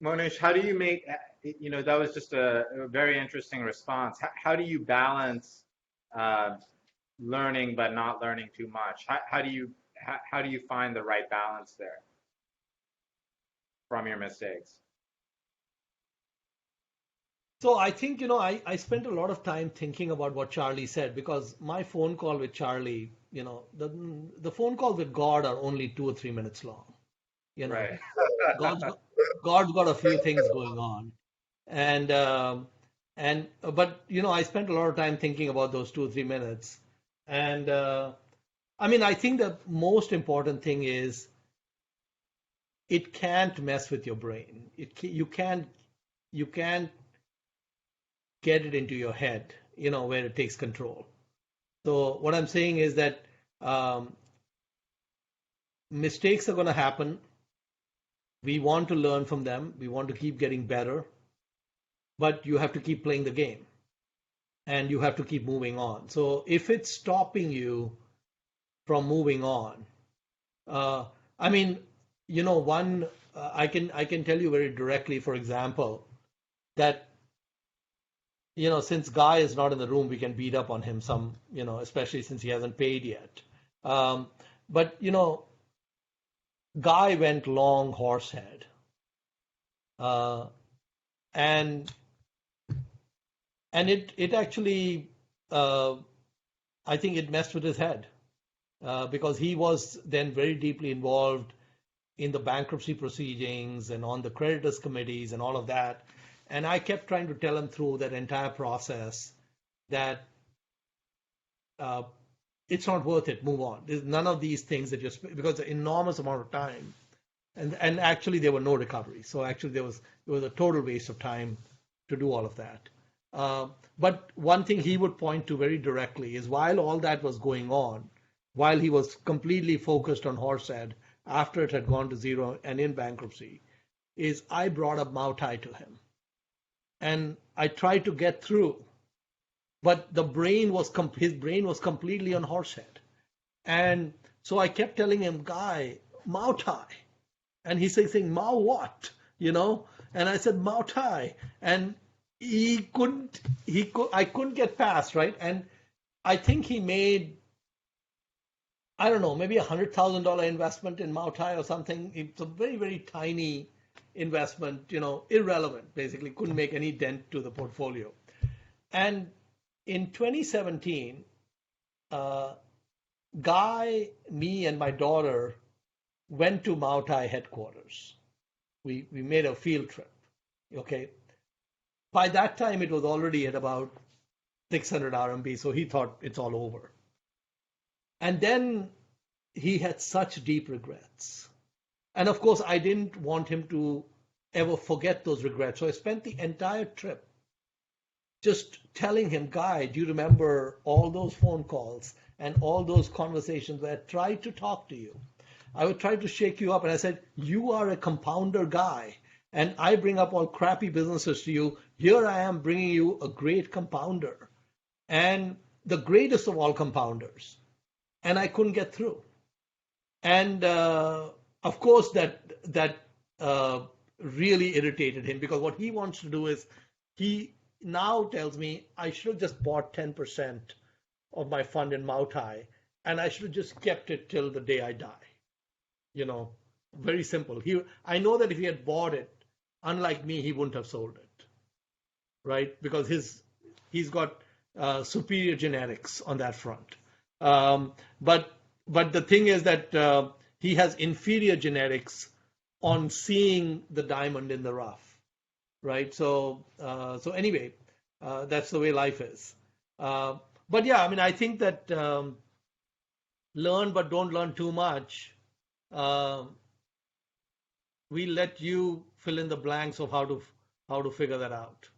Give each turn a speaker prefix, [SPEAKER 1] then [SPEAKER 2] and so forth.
[SPEAKER 1] Monish, how do you make, that was just a very interesting response. How do you balance uh, learning but not learning too much? How do you find the right balance there from your mistakes?
[SPEAKER 2] So I think, I spent a lot of time thinking about what Charlie said because my phone call with Charlie, the phone calls with God are only 2 or 3 minutes long. You know,
[SPEAKER 1] Right.
[SPEAKER 2] God's got, God's got a few things going on. And, but, I spent a lot of time thinking about those 2 or 3 minutes. And, I mean, I think the most important thing is it can't mess with your brain. You can't get it into your head, where it takes control. So what I'm saying is that um, mistakes are going to happen. We want to learn from them. We want to keep getting better, but you have to keep playing the game and you have to keep moving on. So if it's stopping you from moving on, uh, I mean, one I can tell you very directly, for example, that since Guy is not in the room, we can beat up on him some, especially since he hasn't paid yet. Um, but Guy went long horsehead, uh, and it actually, uh, I think it messed with his head because he was then very deeply involved in the bankruptcy proceedings and on the creditors committees and all of that. And I kept trying to tell him through that entire process that uh, it's not worth it. Move on. There's none of these things that just because the enormous amount of time, and actually there were no recovery. So actually it was a total waste of time to do all of that. But one thing he would point to very directly is while all that was going on, while he was completely focused on Horsehead after it had gone to zero and in bankruptcy, is I brought up Mautai to him and I tried to get through, but his brain was completely on Horsehead. And so I kept telling him, Guy, Mao Tai. And he's saying, Mao what? And I said, Mao Tai. And I couldn't get past, right? And I think he made, I don't know, maybe $100,000 investment in Mao Tai or something. It's a very, very tiny investment, irrelevant, basically, couldn't make any dent to the portfolio. And in 2017, uh, Guy, me, and my daughter went to Mao Tai headquarters. We made a field trip. Okay. By that time, it was already at about 600 RMB, so he thought it's all over. And then he had such deep regrets. And of course, I didn't want him to ever forget those regrets. So I spent the entire trip just telling him, Guy, do you remember all those phone calls and all those conversations where I tried to talk to you? I would try to shake you up. And I said, you are a compounder guy. And I bring up all crappy businesses to you. Here I am bringing you a great compounder and the greatest of all compounders. And I couldn't get through. And of course, that really irritated him because what he wants to do is he now tells me I should have just bought 10% of my fund in Mautai and I should have just kept it till the day I die. You know, very simple. I know that if he had bought it, unlike me, he wouldn't have sold it, right? Because he's got superior genetics on that front. Um, but but the thing is that he has inferior genetics on seeing the diamond in the rough, right? So anyway, that's the way life is. Uh, but yeah, I mean, I think that learn but don't learn too much. Um we let you fill in the blanks of how to figure that out.